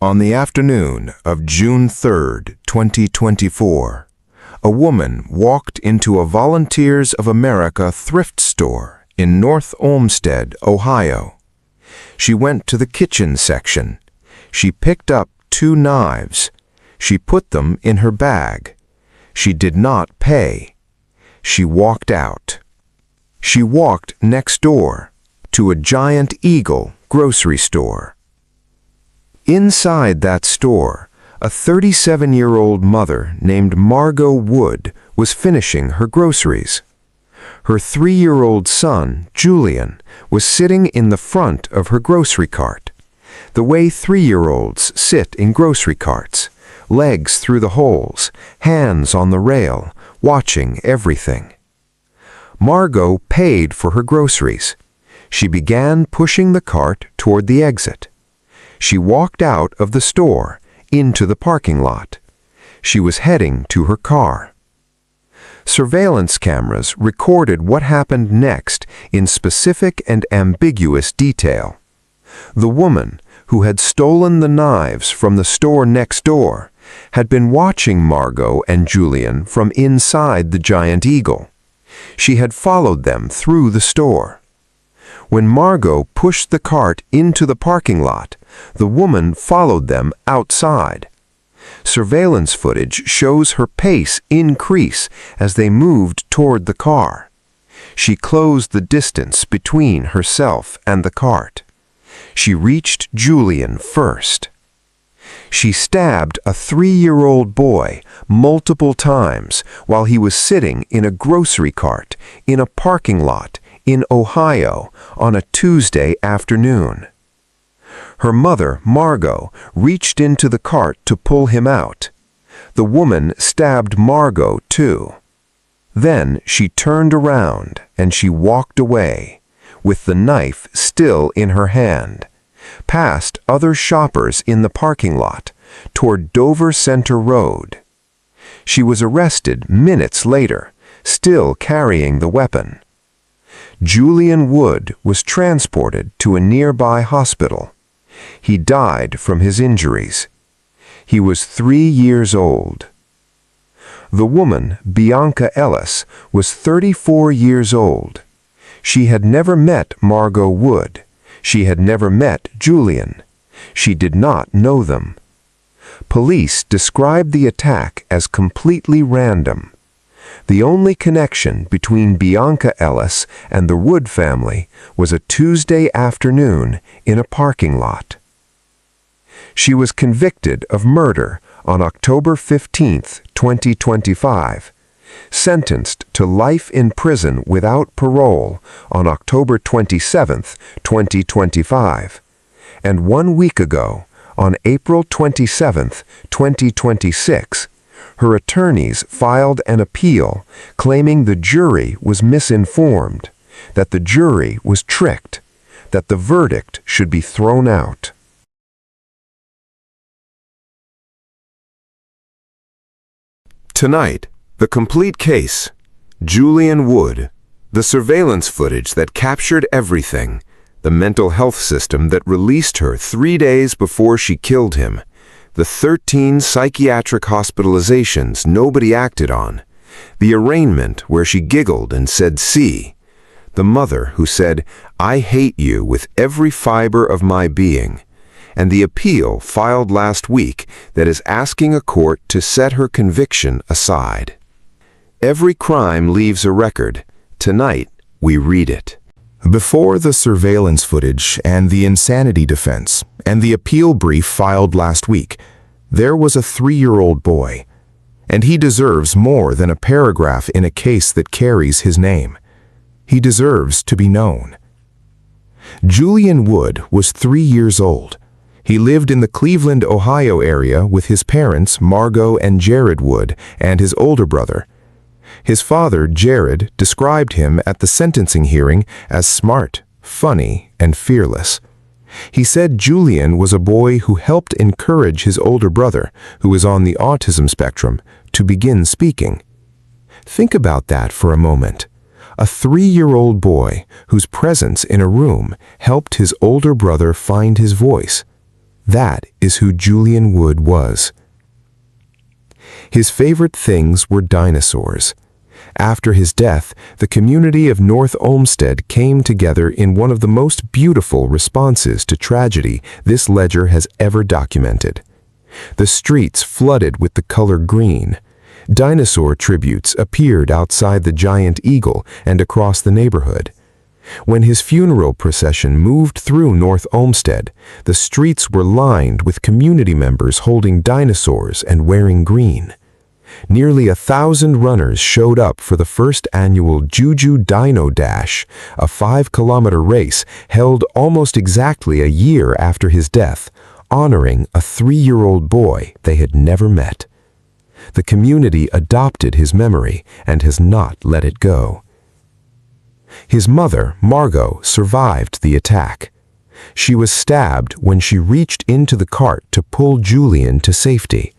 On the afternoon of June 3, 2024, a woman walked into a Volunteers of America thrift store in North Olmsted, Ohio. She went to the kitchen section. She picked up 2 knives. She put them in her bag. She did not pay. She walked out. She walked next door to a Giant Eagle grocery store. Inside that store, a 37-year-old mother named Margot Wood was finishing her groceries. Her 3-year-old son, Julian, was sitting in the front of her grocery cart, the way 3-year-olds sit in grocery carts, legs through the holes, hands on the rail, watching everything. Margot paid for her groceries. She began pushing the cart toward the exit. She walked out of the store, into the parking lot. She was heading to her car. Surveillance cameras recorded what happened next in specific and ambiguous detail. The woman, who had stolen the knives from the store next door, had been watching Margot and Julian from inside the Giant Eagle. She had followed them through the store. When Margot pushed the cart into the parking lot, the woman followed them outside. Surveillance footage shows her pace increase as they moved toward the car. She closed the distance between herself and the cart. She reached Julian first. She stabbed a 3-year-old boy multiple times while he was sitting in a grocery cart in a parking lot in Ohio on a Tuesday afternoon. Her mother, Margot, reached into the cart to pull him out. The woman stabbed Margot too. Then she turned around and she walked away, with the knife still in her hand, past other shoppers in the parking lot, toward Dover Center Road. She was arrested minutes later, still carrying the weapon. Julian Wood was transported to a nearby hospital. He died from his injuries. He was 3 years old. The woman, Bionca Ellis, was 34 years old. She had never met Margot Wood. She had never met Julian. She did not know them. Police described the attack as completely random. The only connection between Bionca Ellis and the Wood family was a Tuesday afternoon in a parking lot. She was convicted of murder on October 15, 2025, sentenced to life in prison without parole on October 27, 2025, and 1 week ago, on April 27, 2026, her attorneys filed an appeal claiming the jury was misinformed, that the jury was tricked, that the verdict should be thrown out. Tonight, the complete case. Julian Wood, the surveillance footage that captured everything, the mental health system that released her 3 days before she killed him, the 13 psychiatric hospitalizations nobody acted on, the arraignment where she giggled and said, "See," the mother who said, "I hate you with every fiber of my being," and the appeal filed last week that is asking a court to set her conviction aside. Every crime leaves a record. Tonight, we read it. Before the surveillance footage and the insanity defense and the appeal brief filed last week, there was a 3-year-old boy, and he deserves more than a paragraph in a case that carries his name. He deserves to be known. Julian Wood was 3 years old. He lived in the Cleveland, Ohio area with his parents, Margot and Jared Wood, and his older brother. His father, Jared, described him at the sentencing hearing as smart, funny, and fearless. He said Julian was a boy who helped encourage his older brother, who is on the autism spectrum, to begin speaking. Think about that for a moment. A 3-year-old boy whose presence in a room helped his older brother find his voice. That is who Julian Wood was. His favorite things were dinosaurs. After his death, the community of North Olmsted came together in one of the most beautiful responses to tragedy this ledger has ever documented. The streets flooded with the color green. Dinosaur tributes appeared outside the giant eagle and across the neighborhood. When his funeral procession moved through North Olmsted, the streets were lined with community members holding dinosaurs and wearing green. Nearly 1,000 runners showed up for the first annual Juju Dino Dash, a 5-kilometer race held almost exactly a year after his death, honoring a 3-year-old boy they had never met. The community adopted his memory and has not let it go. His mother, Margot, survived the attack. She was stabbed when she reached into the cart to pull Julian to safety.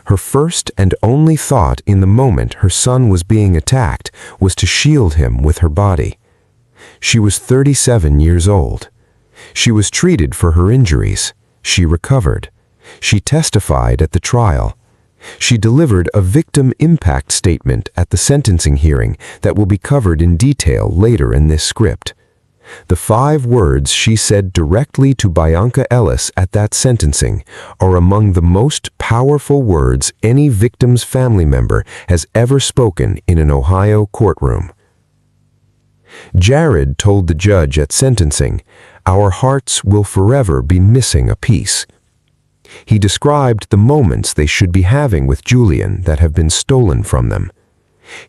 Her first and only thought in the moment her son was being attacked was to shield him with her body. She was 37 years old. She was treated for her injuries. She recovered. She testified at the trial. She delivered a victim impact statement at the sentencing hearing that will be covered in detail later in this script. The 5 words she said directly to Bionca Ellis at that sentencing are among the most powerful words any victim's family member has ever spoken in an Ohio courtroom. Jared told the judge at sentencing, "Our hearts will forever be missing a piece." He described the moments they should be having with Julian that have been stolen from them.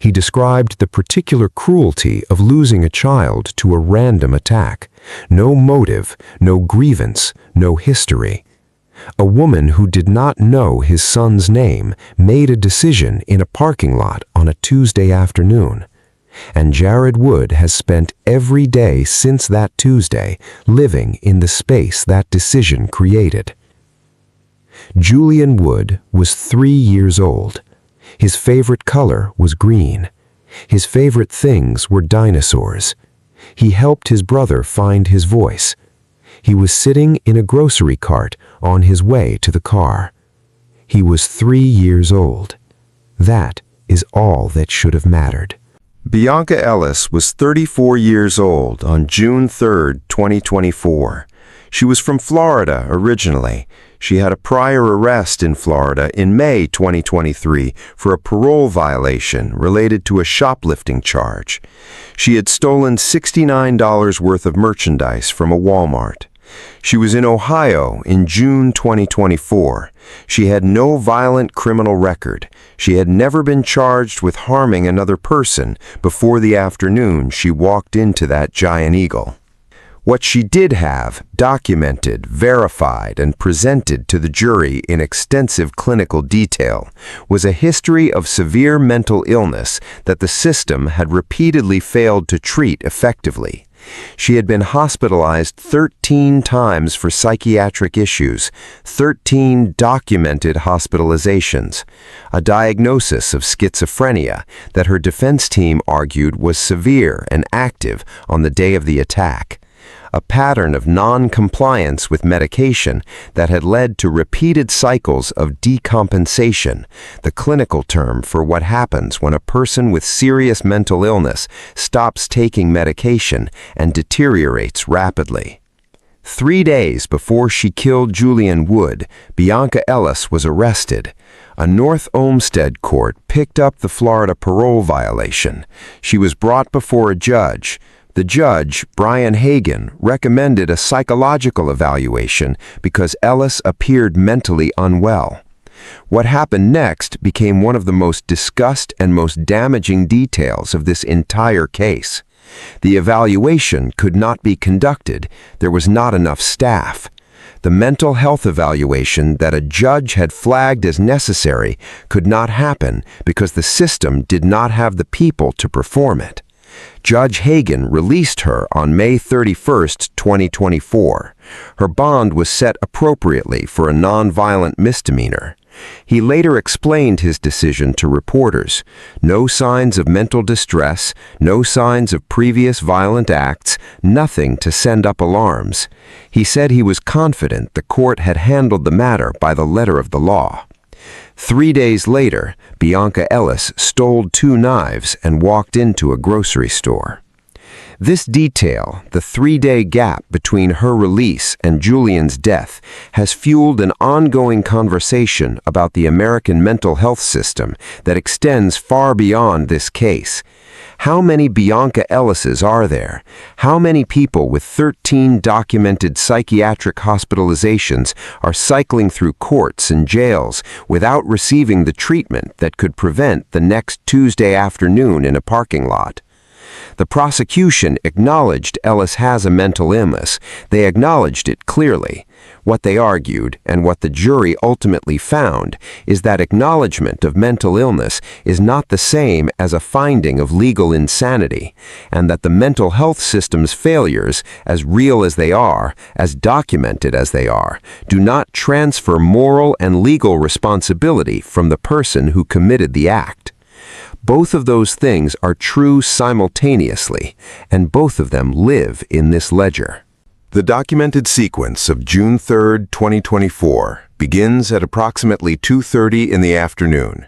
He described the particular cruelty of losing a child to a random attack. No motive, no grievance, no history. A woman who did not know his son's name made a decision in a parking lot on a Tuesday afternoon. And Jared Wood has spent every day since that Tuesday living in the space that decision created. Julian Wood was 3 years old. His favorite color was green. His favorite things were dinosaurs. He helped his brother find his voice. He was sitting in a grocery cart on his way to the car. He was 3 years old. That is all that should have mattered. Bionca Ellis was 34 years old on June 3, 2024. She was from Florida originally. She had a prior arrest in Florida in May 2023 for a parole violation related to a shoplifting charge. She had stolen $69 worth of merchandise from a Walmart. She was in Ohio in June 2024. She had no violent criminal record. She had never been charged with harming another person before the afternoon she walked into that giant eagle. What she did have, documented, verified, and presented to the jury in extensive clinical detail, was a history of severe mental illness that the system had repeatedly failed to treat effectively. She had been hospitalized 13 times for psychiatric issues, 13 documented hospitalizations, a diagnosis of schizophrenia that her defense team argued was severe and active on the day of the attack, a pattern of non-compliance with medication that had led to repeated cycles of decompensation, the clinical term for what happens when a person with serious mental illness stops taking medication and deteriorates rapidly. 3 days before she killed Julian Wood, Bionca Ellis was arrested. A North Olmsted court picked up the Florida parole violation. She was brought before a judge. The judge, Brian Hagan, recommended a psychological evaluation because Ellis appeared mentally unwell. What happened next became one of the most discussed and most damaging details of this entire case. The evaluation could not be conducted. There was not enough staff. The mental health evaluation that a judge had flagged as necessary could not happen because the system did not have the people to perform it. Judge Hagan released her on May 31, 2024. Her bond was set appropriately for a nonviolent misdemeanor. He later explained his decision to reporters. No signs of mental distress, no signs of previous violent acts, nothing to send up alarms. He said he was confident the court had handled the matter by the letter of the law. 3 days later, Bionca Ellis stole 2 knives and walked into a grocery store. This detail, the 3-day gap between her release and Julian's death, has fueled an ongoing conversation about the American mental health system that extends far beyond this case. How many Bionca Ellises are there? How many people with 13 documented psychiatric hospitalizations are cycling through courts and jails without receiving the treatment that could prevent the next Tuesday afternoon in a parking lot? The prosecution acknowledged Ellis has a mental illness. They acknowledged it clearly. What they argued, and what the jury ultimately found, is that acknowledgement of mental illness is not the same as a finding of legal insanity, and that the mental health system's failures, as real as they are, as documented as they are, do not transfer moral and legal responsibility from the person who committed the act. Both of those things are true simultaneously, and both of them live in this ledger. The documented sequence of June 3, 2024, begins at approximately 2:30 in the afternoon.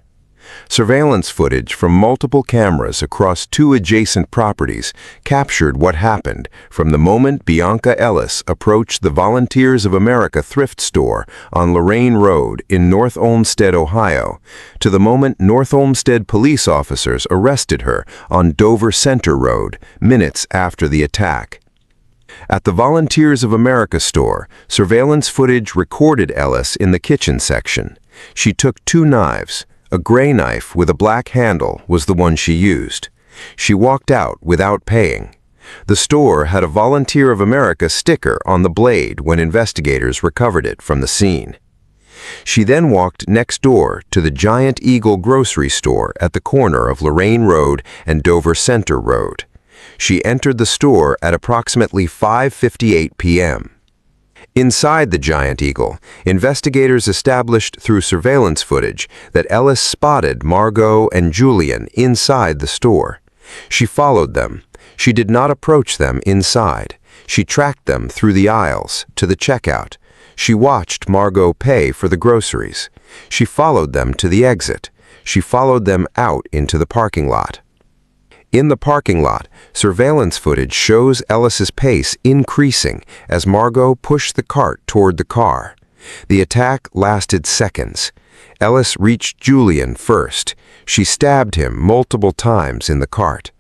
Surveillance footage from multiple cameras across 2 adjacent properties captured what happened from the moment Bionca Ellis approached the Volunteers of America thrift store on Lorraine Road in North Olmsted, Ohio, to the moment North Olmsted police officers arrested her on Dover Center Road minutes after the attack. At the Volunteers of America store, surveillance footage recorded Ellis in the kitchen section. She took 2 knives. A gray knife with a black handle was the one she used. She walked out without paying. The store had a Volunteer of America sticker on the blade when investigators recovered it from the scene. She then walked next door to the Giant Eagle grocery store at the corner of Lorraine Road and Dover Center Road. She entered the store at approximately 5:58 p.m. Inside the Giant Eagle, investigators established through surveillance footage that Ellis spotted Margot and Julian inside the store. She followed them. She did not approach them inside. She tracked them through the aisles to the checkout. She watched Margot pay for the groceries. She followed them to the exit. She followed them out into the parking lot. In the parking lot, surveillance footage shows Ellis's pace increasing as Margot pushed the cart toward the car. The attack lasted seconds. Ellis reached Julian first. She stabbed him multiple times in the cart.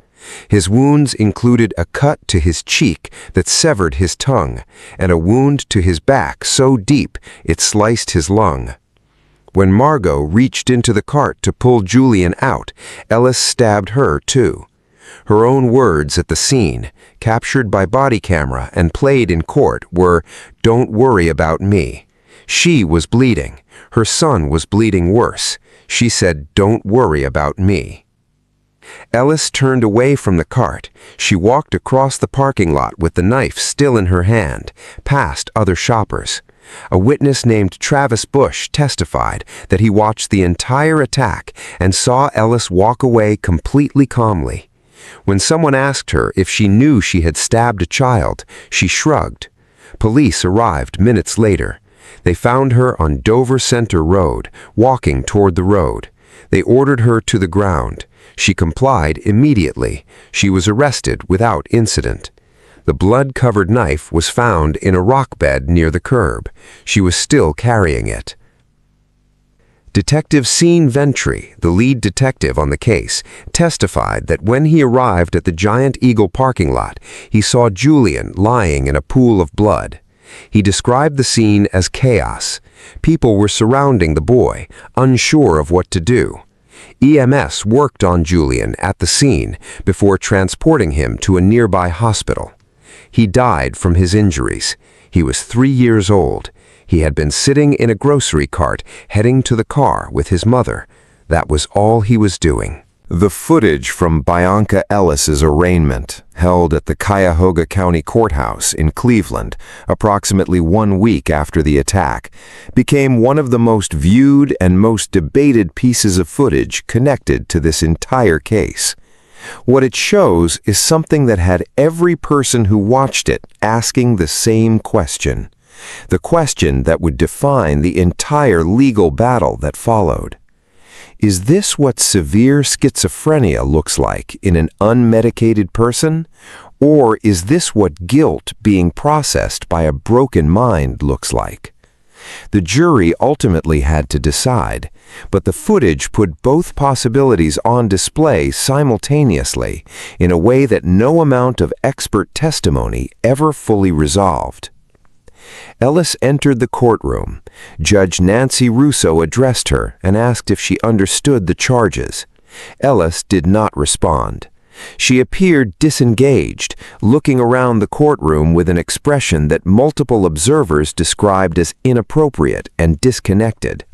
His wounds included a cut to his cheek that severed his tongue, and a wound to his back so deep it sliced his lung. When Margot reached into the cart to pull Julian out, Ellis stabbed her too. Her own words at the scene, captured by body camera and played in court, were, "Don't worry about me." She was bleeding. Her son was bleeding worse. She said, "Don't worry about me." Ellis turned away from the cart. She walked across the parking lot with the knife still in her hand, past other shoppers. A witness named Travis Bush testified that he watched the entire attack and saw Ellis walk away completely calmly. When someone asked her if she knew she had stabbed a child, she shrugged. Police arrived minutes later. They found her on Dover Center Road, walking toward the road. They ordered her to the ground. She complied immediately. She was arrested without incident. The blood-covered knife was found in a rock bed near the curb. She was still carrying it. Detective Sean Ventry, the lead detective on the case, testified that when he arrived at the Giant Eagle parking lot, he saw Julian lying in a pool of blood. He described the scene as chaos. People were surrounding the boy, unsure of what to do. EMS worked on Julian at the scene before transporting him to a nearby hospital. He died from his injuries. He was 3 years old. He had been sitting in a grocery cart heading to the car with his mother. That was all he was doing. The footage from Bionca Ellis's arraignment, held at the Cuyahoga County Courthouse in Cleveland approximately 1 week after the attack, became one of the most viewed and most debated pieces of footage connected to this entire case. What it shows is something that had every person who watched it asking the same question, the question that would define the entire legal battle that followed. Is this what severe schizophrenia looks like in an unmedicated person? Or is this what guilt being processed by a broken mind looks like? The jury ultimately had to decide, but the footage put both possibilities on display simultaneously in a way that no amount of expert testimony ever fully resolved. Ellis entered the courtroom. Judge Nancy Russo addressed her and asked if she understood the charges. Ellis did not respond. She appeared disengaged, looking around the courtroom with an expression that multiple observers described as inappropriate and disconnected.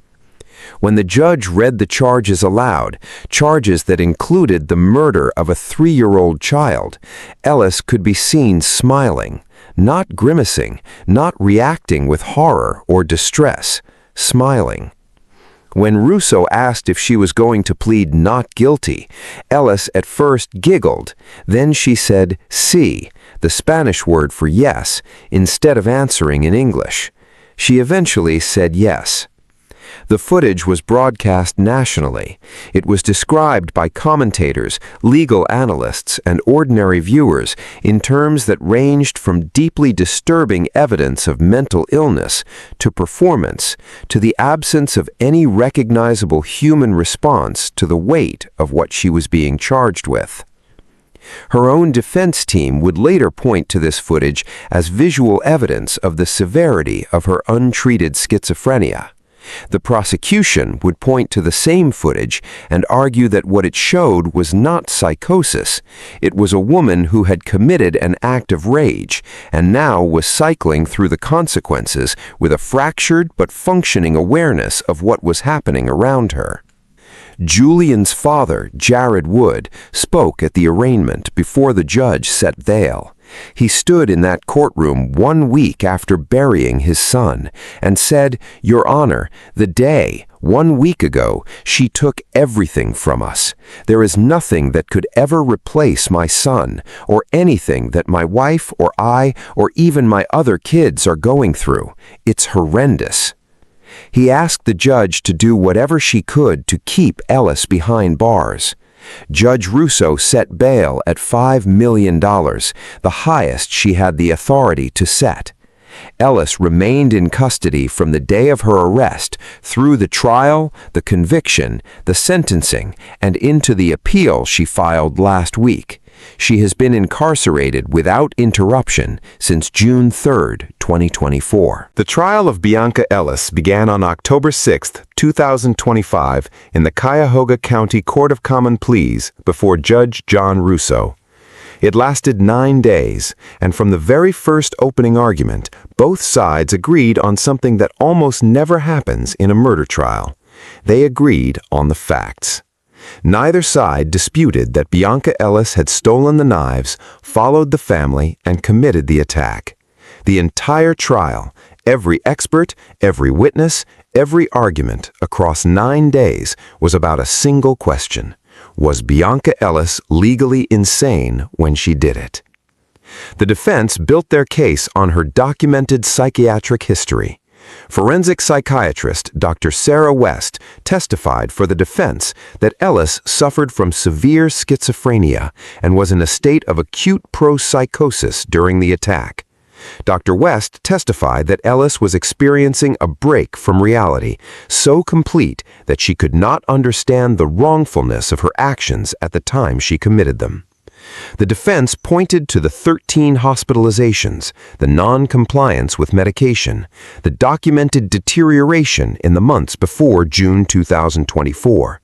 When the judge read the charges aloud, charges that included the murder of a 3-year-old child, Ellis could be seen smiling, not grimacing, not reacting with horror or distress, smiling. When Russo asked if she was going to plead not guilty, Ellis at first giggled. Then she said sí, the Spanish word for yes, instead of answering in English. She eventually said yes. The footage was broadcast nationally. It was described by commentators, legal analysts, and ordinary viewers in terms that ranged from deeply disturbing evidence of mental illness to performance to the absence of any recognizable human response to the weight of what she was being charged with. Her own defense team would later point to this footage as visual evidence of the severity of her untreated schizophrenia. The prosecution would point to the same footage and argue that what it showed was not psychosis. It was a woman who had committed an act of rage and now was cycling through the consequences with a fractured but functioning awareness of what was happening around her. Julian's father, Jared Wood, spoke at the arraignment before the judge set bail. He stood in that courtroom 1 week after burying his son and said, "Your Honor, the day, 1 week ago, she took everything from us. There is nothing that could ever replace my son or anything that my wife or I or even my other kids are going through. It's horrendous." He asked the judge to do whatever she could to keep Ellis behind bars. Judge Russo set bail at $5 million, the highest she had the authority to set. Ellis remained in custody from the day of her arrest through the trial, the conviction, the sentencing, and into the appeal she filed last week. She has been incarcerated without interruption since June 3, 2024. The trial of Bionca Ellis began on October 6, 2025, in the Cuyahoga County Court of Common Pleas before Judge John Russo. It lasted 9 days, and from the very first opening argument, both sides agreed on something that almost never happens in a murder trial. They agreed on the facts. Neither side disputed that Bionca Ellis had stolen the knives, followed the family, and committed the attack. The entire trial, every expert, every witness, every argument across 9 days was about a single question. Was Bionca Ellis legally insane when she did it? The defense built their case on her documented psychiatric history. Forensic psychiatrist Dr. Sarah West testified for the defense that Ellis suffered from severe schizophrenia and was in a state of acute pro-psychosis during the attack. Dr. West testified that Ellis was experiencing a break from reality so complete that she could not understand the wrongfulness of her actions at the time she committed them. The defense pointed to the 13 hospitalizations, the non-compliance with medication, the documented deterioration in the months before June 2024,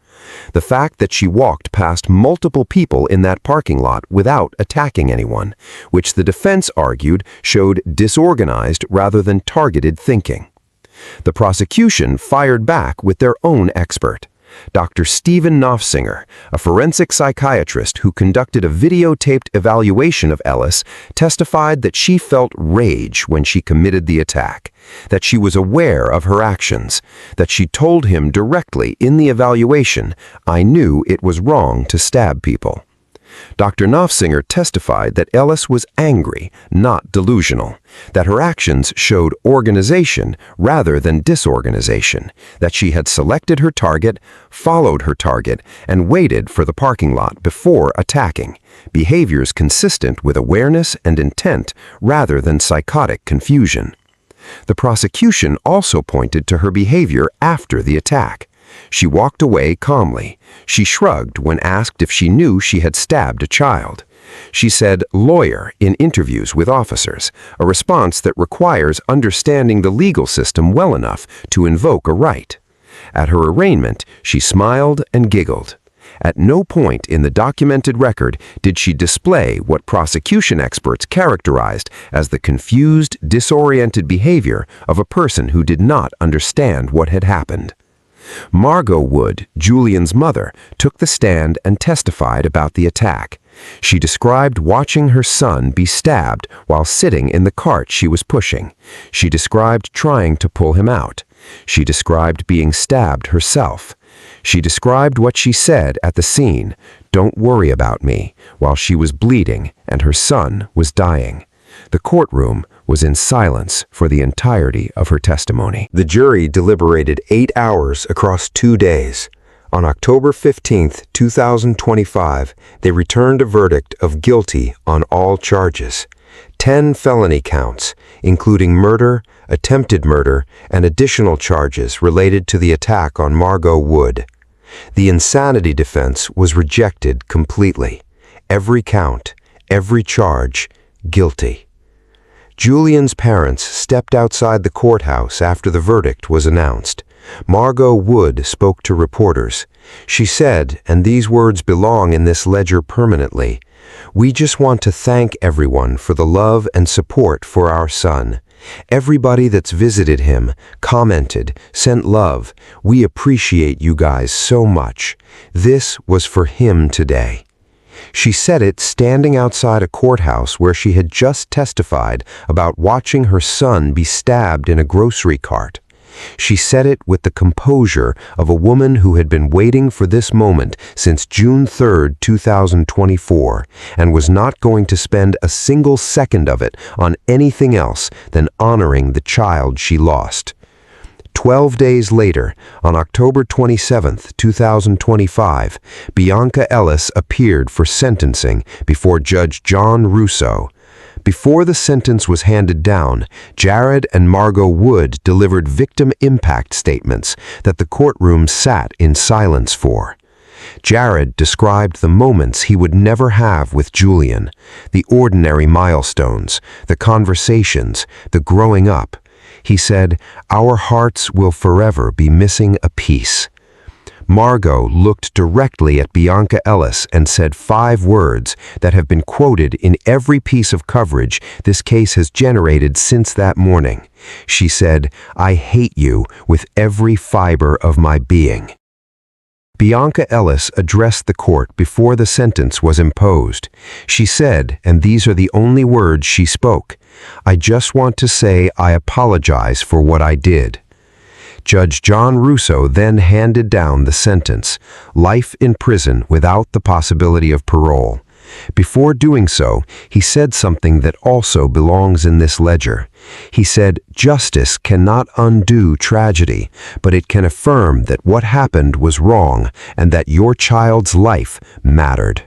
the fact that she walked past multiple people in that parking lot without attacking anyone, which the defense argued showed disorganized rather than targeted thinking. The prosecution fired back with their own expert. Dr. Stephen Knopfsinger, a forensic psychiatrist who conducted a videotaped evaluation of Ellis, testified that she felt rage when she committed the attack, that she was aware of her actions, that she told him directly in the evaluation, "I knew it was wrong to stab people." Dr. Knopfsinger testified that Ellis was angry, not delusional, that her actions showed organization rather than disorganization, that she had selected her target, followed her target, and waited for the parking lot before attacking, behaviors consistent with awareness and intent rather than psychotic confusion. The prosecution also pointed to her behavior after the attack. She walked away calmly. She shrugged when asked if she knew she had stabbed a child. She said, "lawyer," in interviews with officers, a response that requires understanding the legal system well enough to invoke a right. At her arraignment, she smiled and giggled. At no point in the documented record did she display what prosecution experts characterized as the confused, disoriented behavior of a person who did not understand what had happened. Margot Wood, Julian's mother, took the stand and testified about the attack. She described watching her son be stabbed while sitting in the cart she was pushing. She described trying to pull him out. She described being stabbed herself. She described what she said at the scene, "Don't worry about me," while she was bleeding and her son was dying. The courtroom was in silence for the entirety of her testimony. The jury deliberated 8 hours across 2 days. On October 15, 2025, they returned a verdict of guilty on all charges. 10 felony counts, including murder, attempted murder, and additional charges related to the attack on Margot Wood. The insanity defense was rejected completely. Every count, every charge, guilty. Julian's parents stepped outside the courthouse after the verdict was announced. Margot Wood spoke to reporters. She said, and these words belong in this ledger permanently, "We just want to thank everyone for the love and support for our son. Everybody that's visited him, commented, sent love. We appreciate you guys so much. This was for him today." She said it standing outside a courthouse where she had just testified about watching her son be stabbed in a grocery cart. She said it with the composure of a woman who had been waiting for this moment since June 3, 2024, and was not going to spend a single second of it on anything else than honoring the child she lost. 12 days later, on October 27, 2025, Bionca Ellis appeared for sentencing before Judge John Russo. Before the sentence was handed down, Jared and Margot Wood delivered victim impact statements that the courtroom sat in silence for. Jared described the moments he would never have with Julian, the ordinary milestones, the conversations, the growing up. He said, "Our hearts will forever be missing a piece." Margot looked directly at Bionca Ellis and said 5 words that have been quoted in every piece of coverage this case has generated since that morning. She said, "I hate you with every fiber of my being." Bionca Ellis addressed the court before the sentence was imposed. She said, and these are the only words she spoke, "I just want to say I apologize for what I did." Judge John Russo then handed down the sentence, life in prison without the possibility of parole. Before doing so, he said something that also belongs in this ledger. He said, "Justice cannot undo tragedy, but it can affirm that what happened was wrong and that your child's life mattered."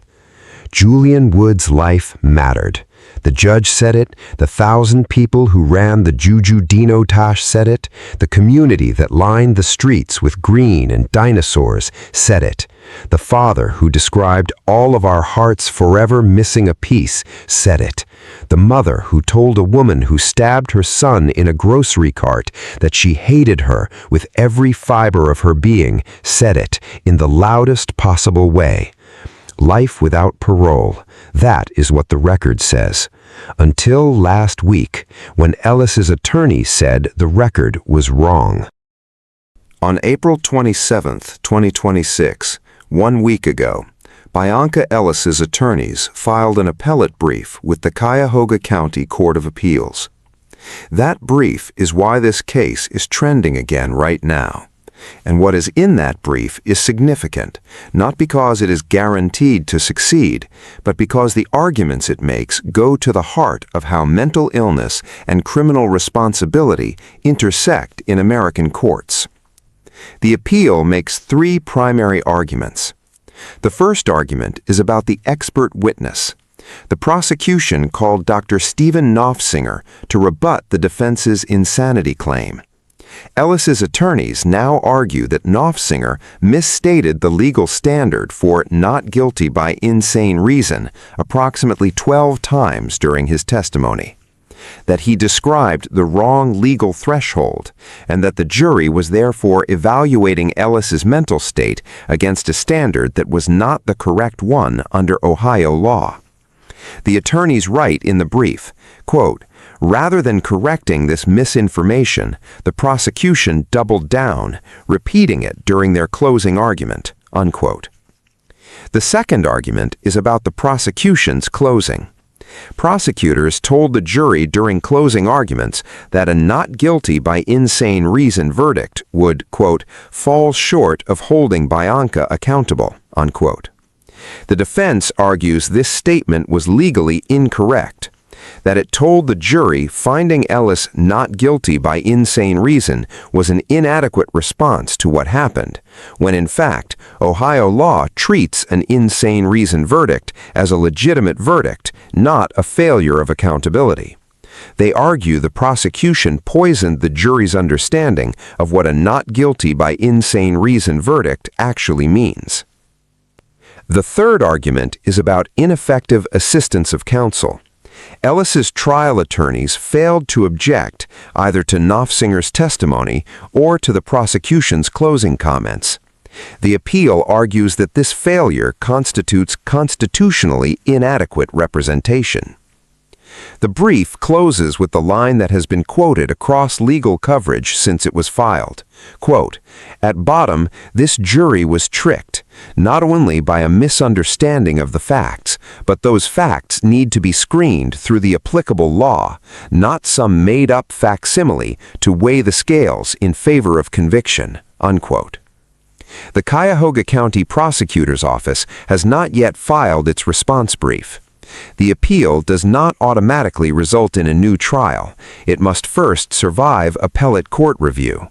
Julian Wood's life mattered. The judge said it, the 1,000 people who ran the Juju Dino Tash said it, the community that lined the streets with green and dinosaurs said it. The father who described all of our hearts forever missing a piece said it. The mother who told a woman who stabbed her son in a grocery cart that she hated her with every fiber of her being said it in the loudest possible way. Life without parole, that is what the record says. Until last week, when Ellis's attorney said the record was wrong. On April 27, 2026, 1 week ago, Bionca Ellis's attorneys filed an appellate brief with the Cuyahoga County Court of Appeals. That brief is why this case is trending again right now. And what is in that brief is significant, not because it is guaranteed to succeed, but because the arguments it makes go to the heart of how mental illness and criminal responsibility intersect in American courts. The appeal makes three primary arguments. The first argument is about the expert witness. The prosecution called Dr. Stephen Knopfsinger to rebut the defense's insanity claim. Ellis's attorneys now argue that Knopfsinger misstated the legal standard for not guilty by insane reason approximately 12 times during his testimony, that he described the wrong legal threshold, and that the jury was therefore evaluating Ellis's mental state against a standard that was not the correct one under Ohio law. The attorneys write in the brief, quote, "Rather than correcting this misinformation, the prosecution doubled down, repeating it during their closing argument," unquote. The second argument is about the prosecution's closing. Prosecutors told the jury during closing arguments that a not guilty by insane reason verdict would, quote, "fall short of holding Bionca accountable," unquote. The defense argues this statement was legally incorrect, that it told the jury finding Ellis not guilty by insane reason was an inadequate response to what happened, when in fact, Ohio law treats an insane reason verdict as a legitimate verdict, not a failure of accountability. They argue the prosecution poisoned the jury's understanding of what a not guilty by insane reason verdict actually means. The third argument is about ineffective assistance of counsel. Ellis's trial attorneys failed to object either to Knopfsinger's testimony or to the prosecution's closing comments. The appeal argues that this failure constitutes constitutionally inadequate representation. The brief closes with the line that has been quoted across legal coverage since it was filed. Quote, "At bottom, this jury was tricked, not only by a misunderstanding of the facts, but those facts need to be screened through the applicable law, not some made-up facsimile to weigh the scales in favor of conviction," unquote. The Cuyahoga County Prosecutor's Office has not yet filed its response brief. The appeal does not automatically result in a new trial. It must first survive appellate court review.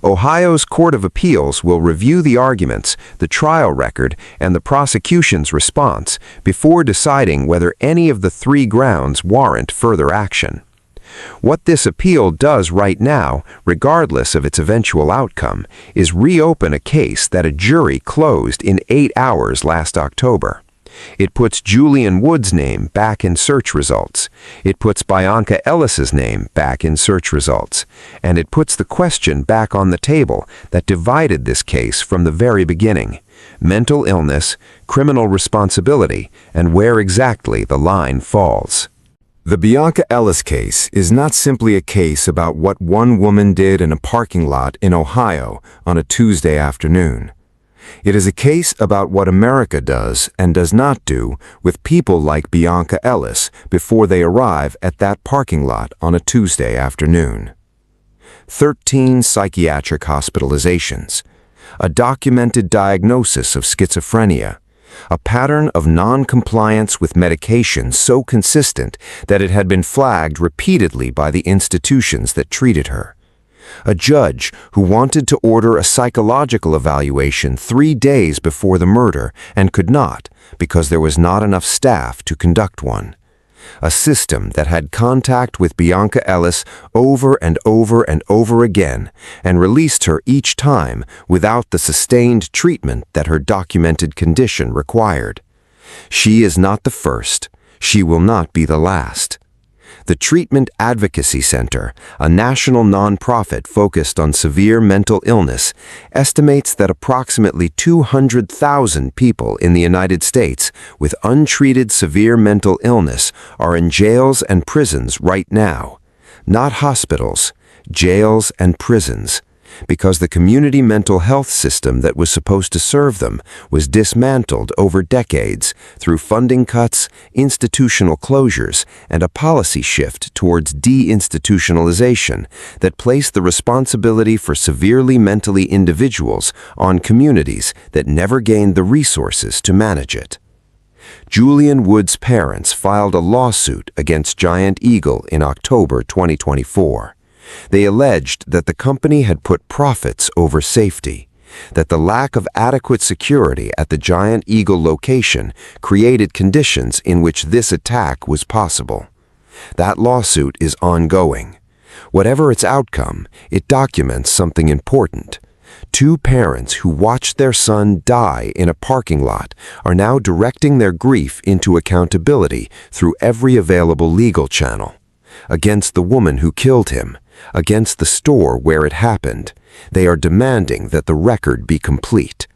Ohio's Court of Appeals will review the arguments, the trial record, and the prosecution's response before deciding whether any of the three grounds warrant further action. What this appeal does right now, regardless of its eventual outcome, is reopen a case that a jury closed in 8 hours last October. It puts Julian Wood's name back in search results. It puts Bionca Ellis's name back in search results. And it puts the question back on the table that divided this case from the very beginning: mental illness, criminal responsibility, and where exactly the line falls. The Bionca Ellis case is not simply a case about what one woman did in a parking lot in Ohio on a Tuesday afternoon. It is a case about what America does and does not do with people like Bionca Ellis before they arrive at that parking lot on a Tuesday afternoon. 13 psychiatric hospitalizations, a documented diagnosis of schizophrenia, a pattern of non-compliance with medication so consistent that it had been flagged repeatedly by the institutions that treated her. A judge who wanted to order a psychological evaluation 3 days before the murder and could not because there was not enough staff to conduct one. A system that had contact with Bionca Ellis over and over and over again and released her each time without the sustained treatment that her documented condition required. She is not the first. She will not be the last. The Treatment Advocacy Center, a national nonprofit focused on severe mental illness, estimates that approximately 200,000 people in the United States with untreated severe mental illness are in jails and prisons right now. Not hospitals, jails and prisons. because the community mental health system that was supposed to serve them was dismantled over decades through funding cuts, institutional closures, and a policy shift towards deinstitutionalization that placed the responsibility for severely mentally individuals on communities that never gained the resources to manage it. Julian Wood's parents filed a lawsuit against Giant Eagle in October 2024. They alleged that the company had put profits over safety, that the lack of adequate security at the Giant Eagle location created conditions in which this attack was possible. That lawsuit is ongoing. Whatever its outcome, it documents something important. Two parents who watched their son die in a parking lot are now directing their grief into accountability through every available legal channel. Against the woman who killed him, against the store where it happened, they are demanding that the record be complete.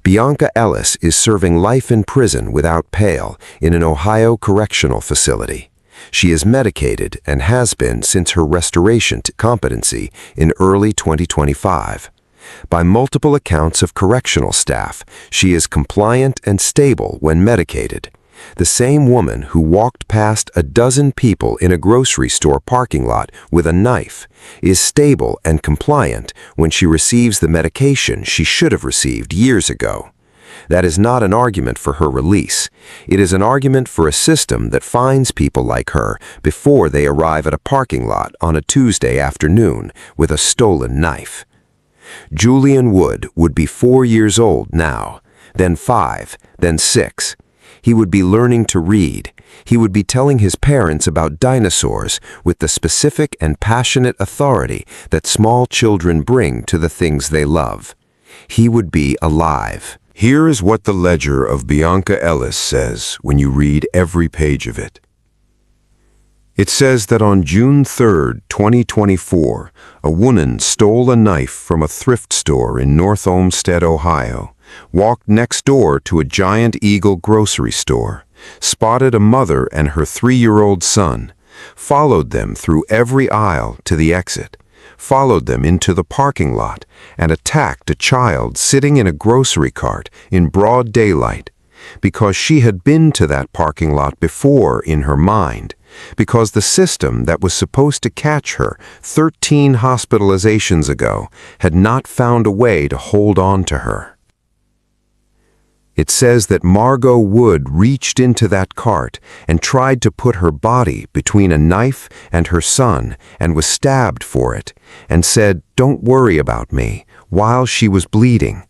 Bionca Ellis is serving life in prison without bail in an Ohio correctional facility. She is medicated and has been since her restoration to competency in early 2025. By multiple accounts of correctional staff, she is compliant and stable when medicated. The same woman who walked past a dozen people in a grocery store parking lot with a knife is stable and compliant when she receives the medication she should have received years ago. That is not an argument for her release. It is an argument for a system that finds people like her before they arrive at a parking lot on a Tuesday afternoon with a stolen knife. Julian Wood would be 4 years old now, then 5, then 6. He would be learning to read. He would be telling his parents about dinosaurs with the specific and passionate authority that small children bring to the things they love. He would be alive. Here is what the ledger of Bionca Ellis says when you read every page of it. It says that on June 3, 2024, a woman stole a knife from a thrift store in North Olmsted, Ohio, walked next door to a Giant Eagle grocery store, spotted a mother and her 3-year-old son, followed them through every aisle to the exit, followed them into the parking lot, and attacked a child sitting in a grocery cart in broad daylight, because she had been to that parking lot before in her mind, because the system that was supposed to catch her 13 hospitalizations ago had not found a way to hold on to her. It says that Margot Wood reached into that cart and tried to put her body between a knife and her son and was stabbed for it, and said, "Don't worry about me," while she was bleeding,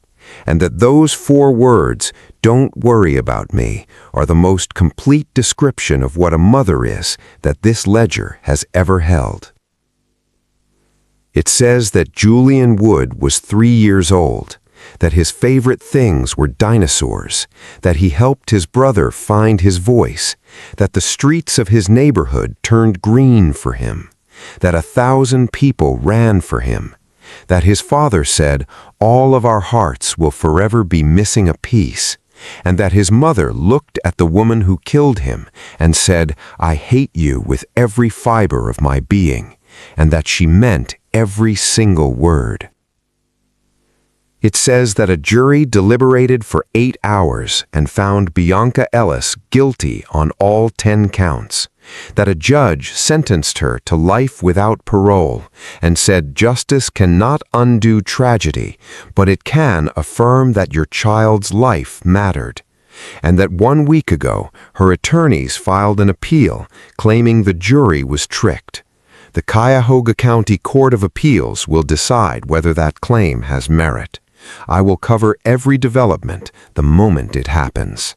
and that those 4 words, "Don't worry about me," are the most complete description of what a mother is that this ledger has ever held. It says that Julian Wood was 3 years old, that his favorite things were dinosaurs, that he helped his brother find his voice, that the streets of his neighborhood turned green for him, that 1,000 people ran for him, that his father said, "All of our hearts will forever be missing a piece," and that his mother looked at the woman who killed him and said, "I hate you with every fiber of my being," and that she meant every single word. It says that a jury deliberated for 8 hours and found Bionca Ellis guilty on all 10 counts, that a judge sentenced her to life without parole and said justice cannot undo tragedy, but it can affirm that your child's life mattered, and that 1 week ago her attorneys filed an appeal claiming the jury was tricked. The Cuyahoga County Court of Appeals will decide whether that claim has merit. I will cover every development the moment it happens.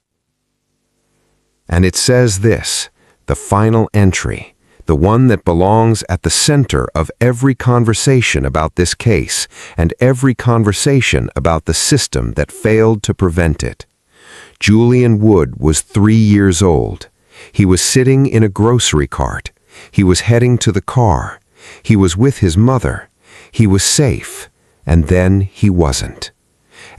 And it says this, the final entry, the one that belongs at the center of every conversation about this case and every conversation about the system that failed to prevent it. Julian Wood was 3 years old. He was sitting in a grocery cart. He was heading to the car. He was with his mother. He was safe. And then he wasn't.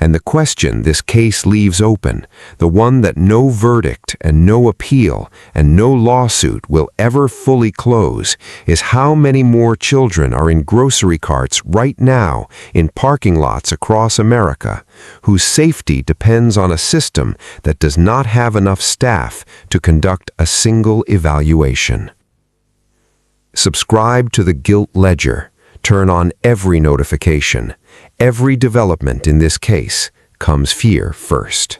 And the question this case leaves open, the one that no verdict and no appeal and no lawsuit will ever fully close, is how many more children are in grocery carts right now in parking lots across America, whose safety depends on a system that does not have enough staff to conduct a single evaluation. Subscribe to the Guilt Ledger. Turn on every notification. Every development in this case comes here first.